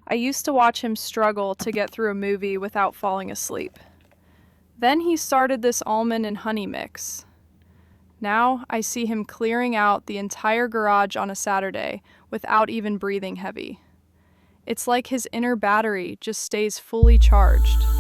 I used to watch him struggle to get through a movie without falling asleep. Then he started this almond and honey mix. Now I see him clearing out the entire garage on a Saturday without even breathing heavy. It's like his inner battery just stays fully charged.